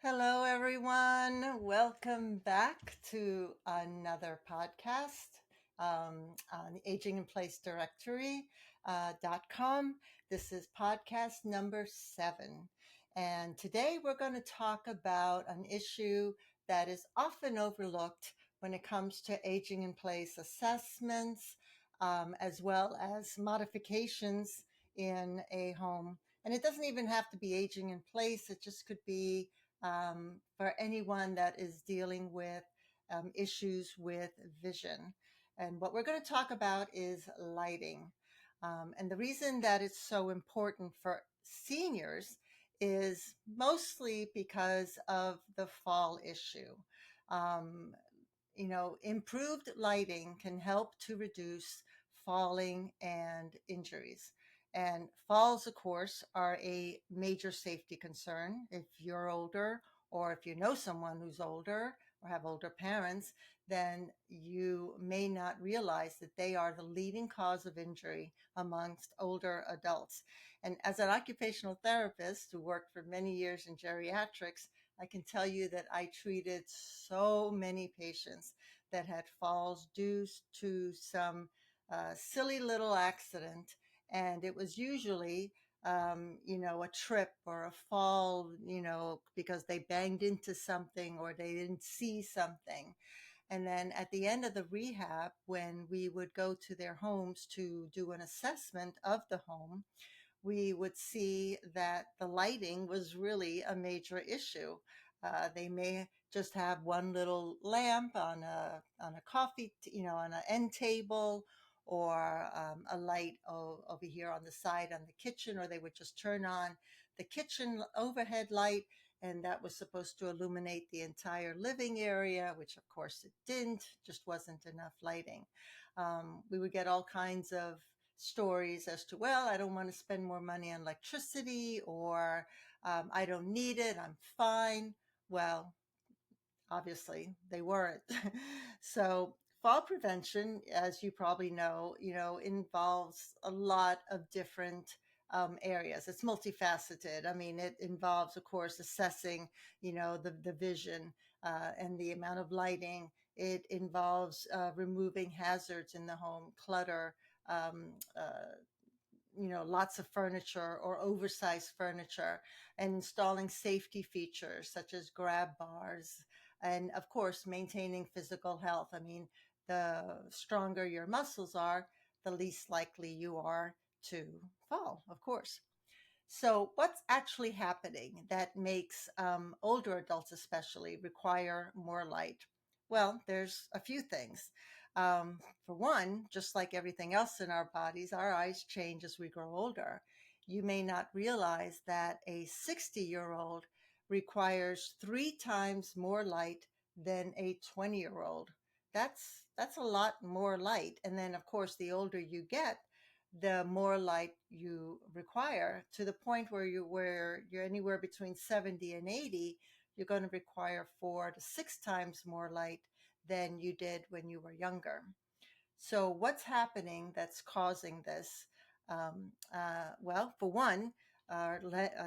Hello, everyone. Welcome back to another podcast on the Aging in Place Directory.com. This is podcast number 7. And today we're going to talk about an issue that is often overlooked when it comes to aging in place assessments, as well as modifications in a home. And it doesn't even have to be aging in place, it just could be for anyone that is dealing with issues with vision. And what we're going to talk about is lighting. And the reason that it's so important for seniors is mostly because of the fall issue. Um, Improved lighting can help to reduce falling and injuries. And falls, of course, are a major safety concern. If you're older, or if you know someone who's older or have older parents, then you may not realize that they are the leading cause of injury amongst older adults. And as an occupational therapist who worked for many years in geriatrics, I can tell you that I treated so many patients that had falls due to some silly little accident. And it was usually, a trip or a fall, because they banged into something or they didn't see something. And then at the end of the rehab, when we would go to their homes to do an assessment of the home, we would see that the lighting was really a major issue. They may just have one little lamp on a coffee, on an end table, or a light over here on the side on the kitchen, or they would just turn on the kitchen overhead light, and that was supposed to illuminate the entire living area, which of course it didn't, just wasn't enough lighting. We would get all kinds of stories as to, well, I don't want to spend more money on electricity, or I don't need it, I'm fine. Well, obviously they weren't. So fall prevention, as you probably know, involves a lot of different areas. It's multifaceted. I mean, it involves, of course, assessing, the vision and the amount of lighting. It involves removing hazards in the home, clutter, lots of furniture or oversized furniture, and installing safety features such as grab bars, and of course, maintaining physical health. I mean, the stronger your muscles are, the least likely you are to fall, of course. So, what's actually happening that makes older adults, especially, require more light? Well, there's a few things. For one, just like everything else in our bodies, our eyes change as we grow older. You may not realize that a 60-year-old requires 3 times more light than a 20-year-old. That's a lot more light. And then, of course, the older you get, the more light you require, to the point where you're anywhere between 70 and 80, you're going to require 4 to 6 times more light than you did when you were younger. So what's happening that's causing this? Well, for one,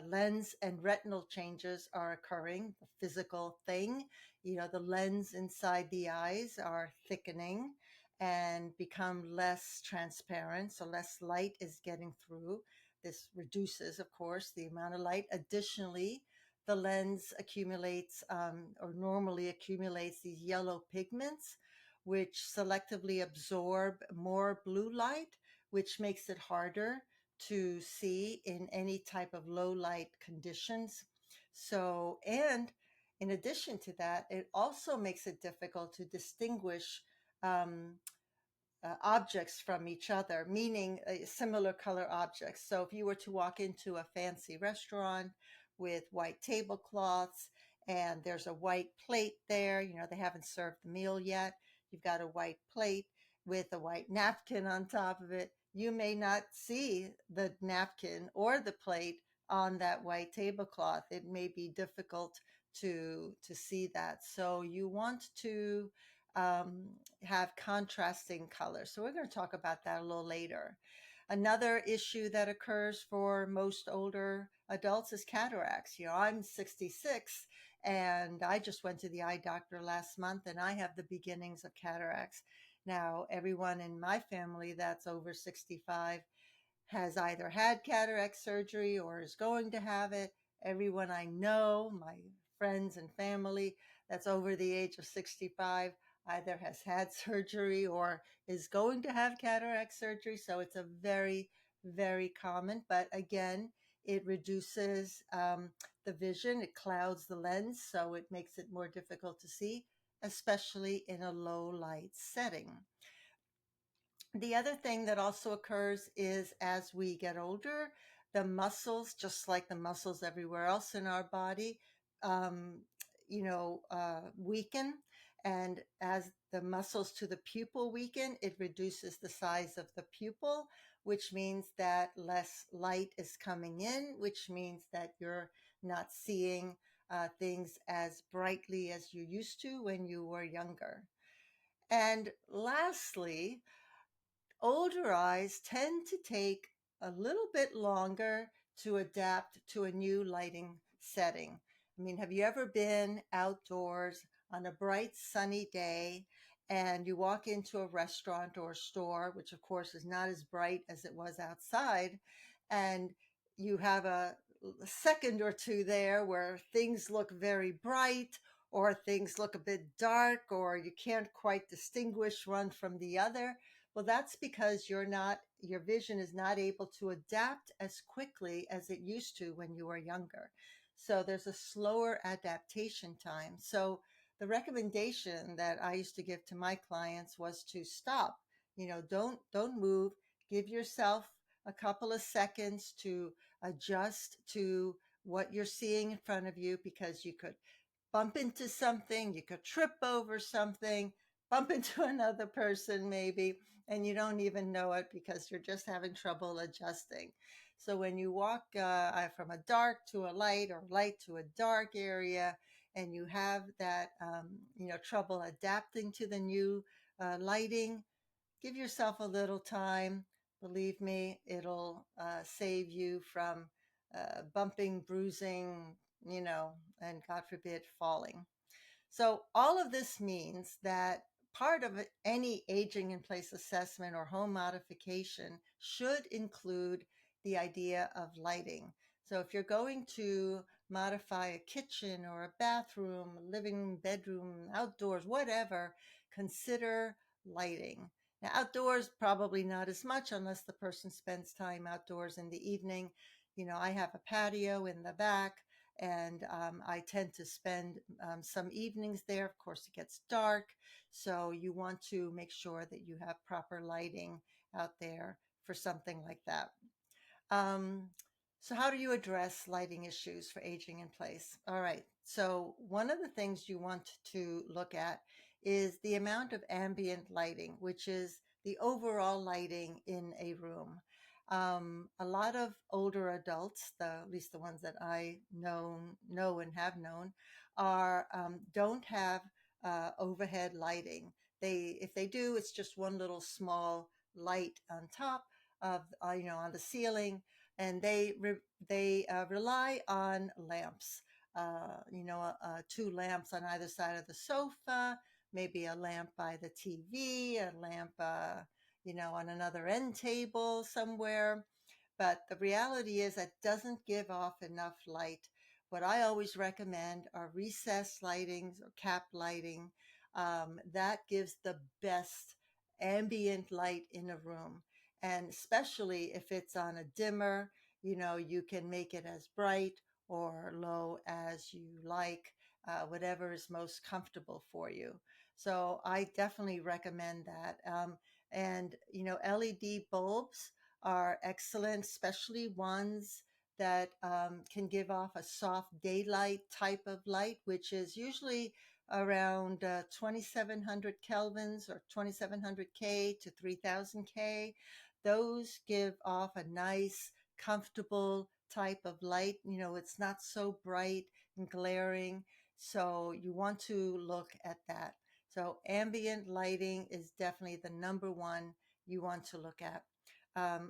lens and retinal changes are occurring, the physical thing. The lens inside the eyes are thickening and become less transparent, so less light is getting through. This reduces, of course, the amount of light. Additionally, the lens accumulates, or normally accumulates, these yellow pigments, which selectively absorb more blue light, which makes it harder to see in any type of low light conditions. So, and in addition to that, it also makes it difficult to distinguish um, objects from each other, meaning similar color objects. So if you were to walk into a fancy restaurant with white tablecloths and there's a white plate there, they haven't served the meal yet, you've got a white plate with a white napkin on top of it, you may not see the napkin or the plate on that white tablecloth. It may be difficult to see that. So you want to have contrasting colors. So we're going to talk about that a little later. Another issue that occurs for most older adults is cataracts. I'm 66, And I just went to the eye doctor last month and I have the beginnings of cataracts. Now, everyone in my family that's over 65 has either had cataract surgery or is going to have it. Everyone I know, my friends and family that's over the age of 65, either has had surgery or is going to have cataract surgery. So it's a very, very common, but again, it reduces the vision, it clouds the lens, so it makes it more difficult to see, especially in a low light setting. The other thing that also occurs is as we get older, the muscles, just like the muscles everywhere else in our body, um, weaken. And as the muscles to the pupil weaken, it reduces the size of the pupil, which means that less light is coming in, which means that you're not seeing things as brightly as you used to when you were younger. And lastly, older eyes tend to take a little bit longer to adapt to a new lighting setting. I mean, have you ever been outdoors on a bright sunny day and you walk into a restaurant or a store, which of course is not as bright as it was outside, and you have a second or two there where things look very bright or things look a bit dark or you can't quite distinguish one from the other? Well, that's because your vision is not able to adapt as quickly as it used to when you were younger. So there's a slower adaptation time. So the recommendation that I used to give to my clients was to stop. Don't move. Give yourself a couple of seconds to adjust to what you're seeing in front of you, because you could bump into something, you could trip over something, bump into another person maybe, and you don't even know it because you're just having trouble adjusting. So when you walk from a dark to a light or light to a dark area, and you have that trouble adapting to the new lighting, give yourself a little time. Believe me, it'll save you from bumping, bruising, and God forbid, falling. So all of this means that part of any aging in place assessment or home modification should include the idea of lighting. So if you're going to modify a kitchen or a bathroom, living room, bedroom, outdoors, whatever, consider lighting. Now, outdoors, probably not as much unless the person spends time outdoors in the evening. I have a patio in the back, and I tend to spend some evenings there. Of course, it gets dark, so you want to make sure that you have proper lighting out there for something like that. Um, so how do you address lighting issues for aging in place? All right. So one of the things you want to look at is the amount of ambient lighting, which is the overall lighting in a room. A lot of older adults, at least the ones that I know and have known, are don't have overhead lighting. If they do, it's just one little small light on top of on the ceiling, and they rely on lamps. Two lamps on either side of the sofa, maybe a lamp by the TV, a lamp on another end table somewhere. But the reality is that doesn't give off enough light. What I always recommend are recessed lightings or cap lighting. That gives the best ambient light in a room. And especially if it's on a dimmer, you can make it as bright or low as you like, whatever is most comfortable for you. So I definitely recommend that. And LED bulbs are excellent, especially ones that can give off a soft daylight type of light, which is usually around 2700 kelvins or 2700 K to 3000 K. Those give off a nice, comfortable type of light. It's not so bright and glaring. So you want to look at that. So ambient lighting is definitely the number one you want to look at.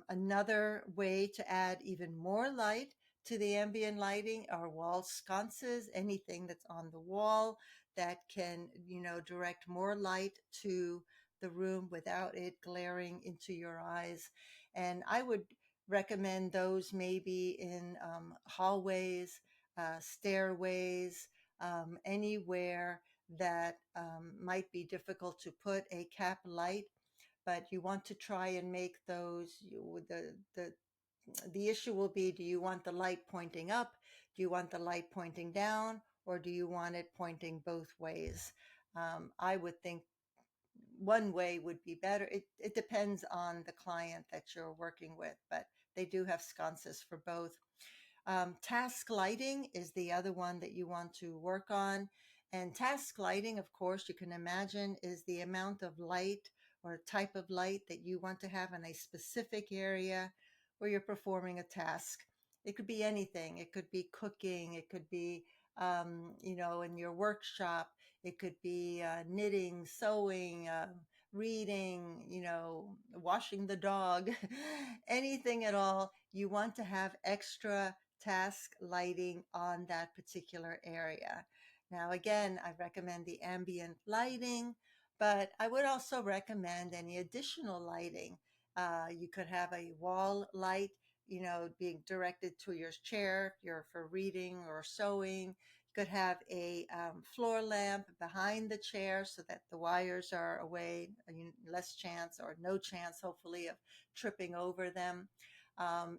Another way to add even more light to the ambient lighting are wall sconces, anything that's on the wall that can, direct more light to the room without it glaring into your eyes. And I would recommend those maybe in hallways, stairways, anywhere that might be difficult to put a cap light, but you want to try and make those the issue will be, do you want the light pointing up, do you want the light pointing down, or do you want it pointing both ways? I would think one way would be better. It depends on the client that you're working with, but they do have sconces for both. Task lighting is the other one that you want to work on. And task lighting, of course, you can imagine, is the amount of light or type of light that you want to have in a specific area where you're performing a task. It could be anything. It could be cooking. It could be, in your workshop. It could be knitting, sewing, reading, washing the dog, anything at all. You want to have extra task lighting on that particular area. Now, again, I recommend the ambient lighting, but I would also recommend any additional lighting. You could have a wall light, being directed to your chair, your for reading or sewing. You could have a floor lamp behind the chair so that the wires are away, less chance or no chance, hopefully, of tripping over them.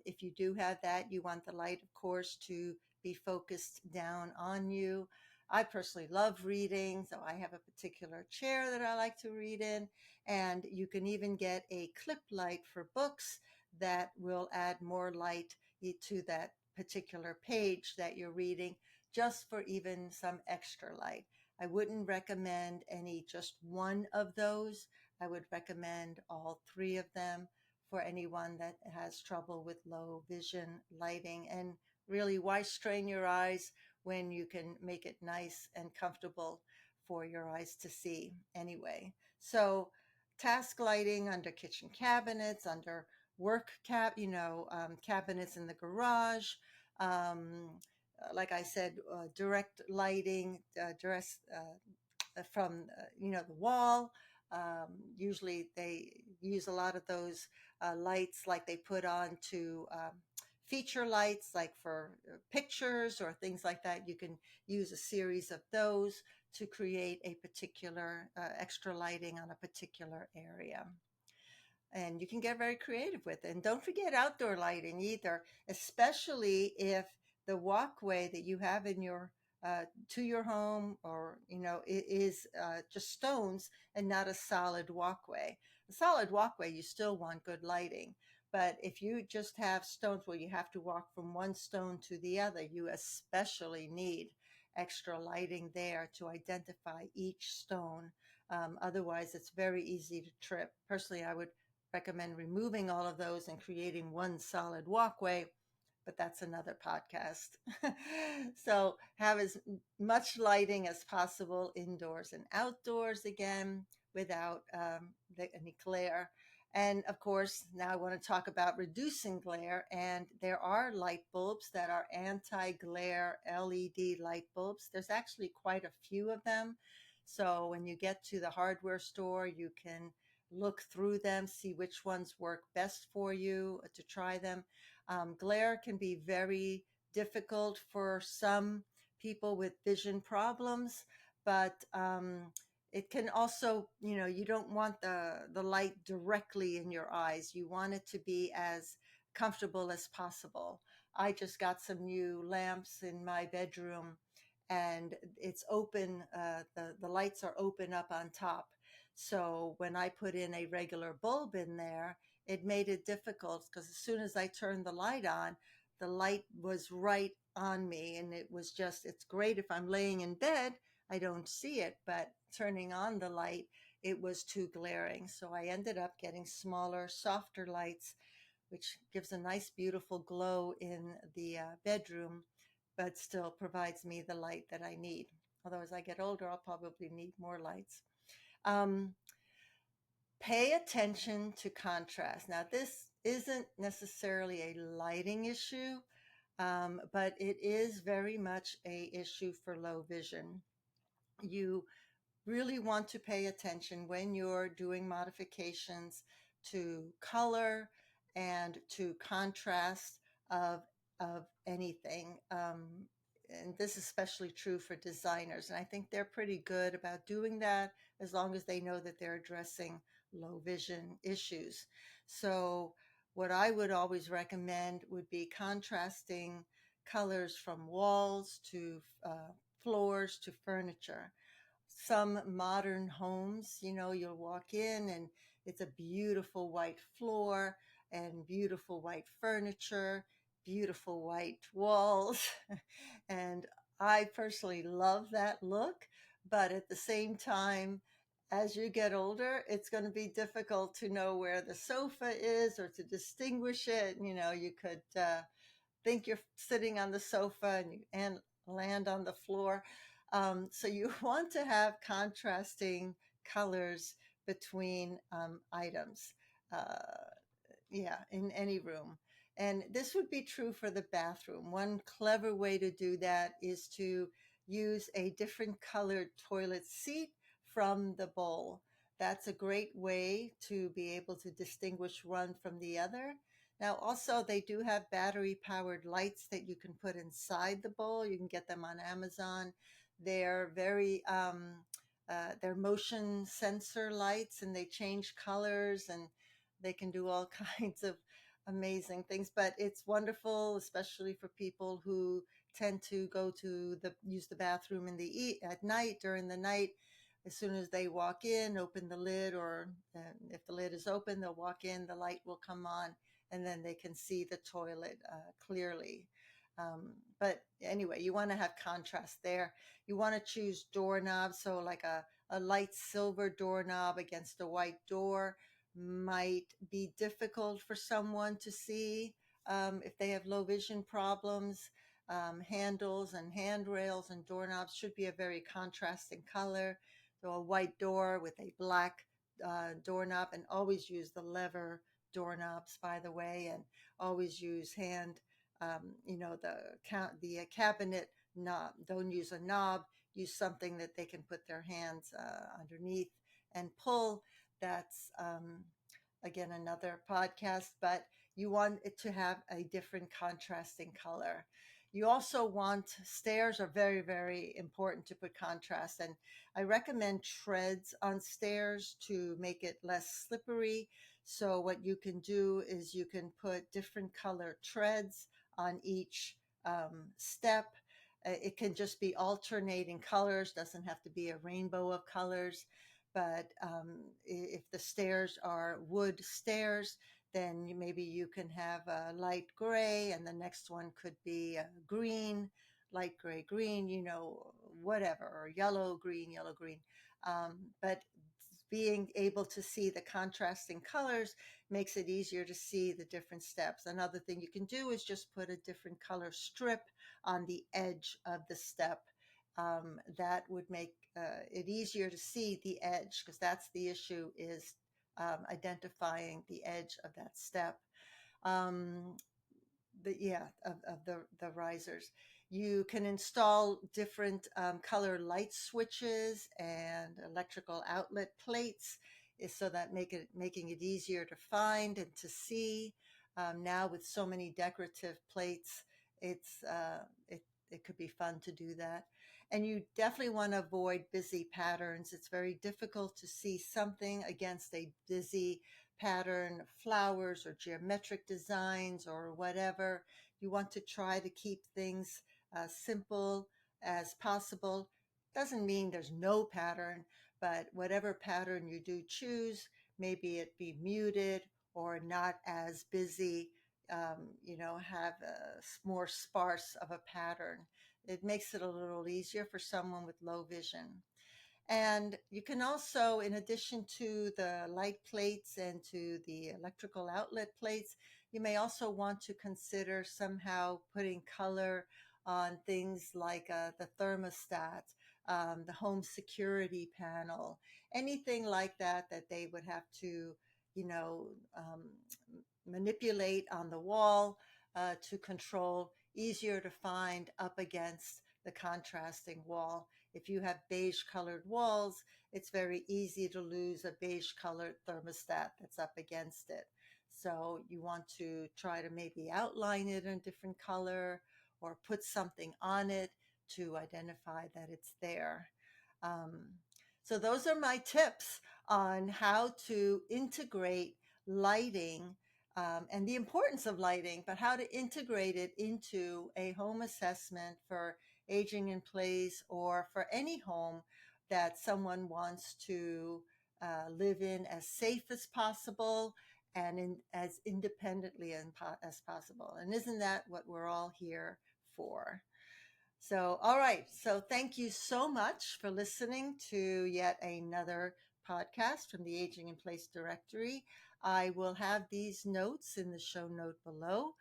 If you do have that, you want the light, of course, to be focused down on you. I personally love reading, so I have a particular chair that I like to read in. And you can even get a clip light for books that will add more light to that particular page that you're reading, just for even some extra light. I wouldn't recommend just one of those. I would recommend all three of them for anyone that has trouble with low vision lighting. And really, why strain your eyes when you can make it nice and comfortable for your eyes to see anyway? So task lighting under kitchen cabinets, under cabinets in the garage. Um, like I said, direct lighting, from the wall. Usually they use a lot of those lights like they put on to feature lights, like for pictures or things like that. You can use a series of those to create a particular extra lighting on a particular area. And you can get very creative with it. And don't forget outdoor lighting either, especially if the walkway that you have in your to your home, or it is just stones and not a solid walkway. A solid walkway, you still want good lighting. But if you just have stones where you have to walk from one stone to the other, you especially need extra lighting there to identify each stone. Otherwise, it's very easy to trip. Personally, I would recommend removing all of those and creating one solid walkway, but that's another podcast. So have as much lighting as possible indoors and outdoors, again, without any glare. And of course, now I want to talk about reducing glare. And there are light bulbs that are anti-glare LED light bulbs. There's actually quite a few of them. So when you get to the hardware store, you can look through them, see which ones work best for you to try them. Glare can be very difficult for some people with vision problems, but it can also, you don't want the light directly in your eyes. You want it to be as comfortable as possible. I just got some new lamps in my bedroom, and it's open. The lights are open up on top. So when I put in a regular bulb in there, it made it difficult because as soon as I turned the light on, the light was right on me. And it's great if I'm laying in bed, I don't see it, but turning on the light, it was too glaring. So I ended up getting smaller, softer lights, which gives a nice, beautiful glow in the bedroom, but still provides me the light that I need. Although as I get older, I'll probably need more lights. Um, Pay attention to contrast. Now, this isn't necessarily a lighting issue, but it is very much a issue for low vision. You really want to pay attention when you're doing modifications to color and to contrast of anything. And this is especially true for designers. And I think they're pretty good about doing that as long as they know that they're addressing low vision issues. So what I would always recommend would be contrasting colors from walls to floors to furniture. Some modern homes, you'll walk in and it's a beautiful white floor and beautiful white furniture, beautiful white walls. And I personally love that look. But at the same time, as you get older, it's going to be difficult to know where the sofa is or to distinguish it. You could think you're sitting on the sofa and land on the floor. So you want to have contrasting colors between items. Uh, yeah, in any room. And this would be true for the bathroom. One clever way to do that is to use a different colored toilet seat from the bowl. That's a great way to be able to distinguish one from the other. Now, also, they do have battery powered lights that you can put inside the bowl. You can get them on Amazon. They're they're motion sensor lights, and they change colors, and they can do all kinds of amazing things. But it's wonderful, especially for people who tend to go to use the bathroom at night, during the night. As soon as they walk in, open the lid, or if the lid is open, they'll walk in, the light will come on, and then they can see the toilet clearly. But anyway, you want to have contrast there. You want to choose doorknobs. So like a light silver doorknob against a white door might be difficult for someone to see if they have low vision problems. Handles and handrails and doorknobs should be a very contrasting color. So a white door with a black doorknob, and always use the lever doorknobs, by the way, and always use the cabinet knob. Don't use a knob. Use something that they can put their hands underneath and pull. That's again another podcast, but you want it to have a different contrasting color. You also want stairs are very, very important to put contrast, and I recommend treads on stairs to make it less slippery. So what you can do is you can put different color treads on each step. It can just be alternating colors, doesn't have to be a rainbow of colors. But if the stairs are wood stairs, then maybe you can have a light gray, and the next one could be green, light gray, green, whatever, or yellow, green, yellow, green. But being able to see the contrasting colors makes it easier to see the different steps. Another thing you can do is just put a different color strip on the edge of the step. That would make it easier to see the edge, because that's the issue, is identifying the edge of that step. Um, of the risers. You can install different color light switches and electrical outlet plates, so that making it easier to find and to see. Now with so many decorative plates, it's it could be fun to do that. And you definitely want to avoid busy patterns. It's very difficult to see something against a busy pattern, flowers or geometric designs or whatever. You want to try to keep things simple as possible. Doesn't mean there's no pattern, but whatever pattern you do choose, maybe it be muted or not as busy, have a more sparse of a pattern. It makes it a little easier for someone with low vision. And you can also, in addition to the light plates and to the electrical outlet plates, you may also want to consider somehow putting color on things like the thermostat, the home security panel, anything like that that they would have to, you know, um, manipulate on the wall to control easier to find up against the contrasting wall. If you have beige colored walls, it's very easy to lose a beige colored thermostat that's up against it. So you want to try to maybe outline it in a different color or put something on it to identify that it's there. Um, so those are my tips on how to integrate lighting, and the importance of lighting, but how to integrate it into a home assessment for aging in place or for any home that someone wants to live in as safe as possible and as independently as possible. And isn't that what we're all here for? So, all right. So, thank you so much for listening to yet another podcast from the Aging in Place Directory. I will have these notes in the show note below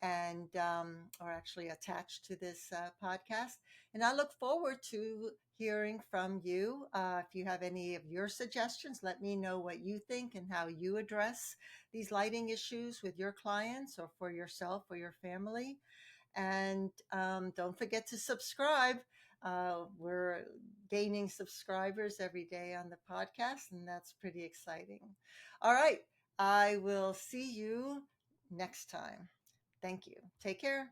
and, or actually attached to this podcast. And I look forward to hearing from you. If you have any of your suggestions, let me know what you think and how you address these lighting issues with your clients or for yourself or your family. And don't forget to subscribe. We're gaining subscribers every day on the podcast, and that's pretty exciting. All right. I will see you next time. Thank you. Take care.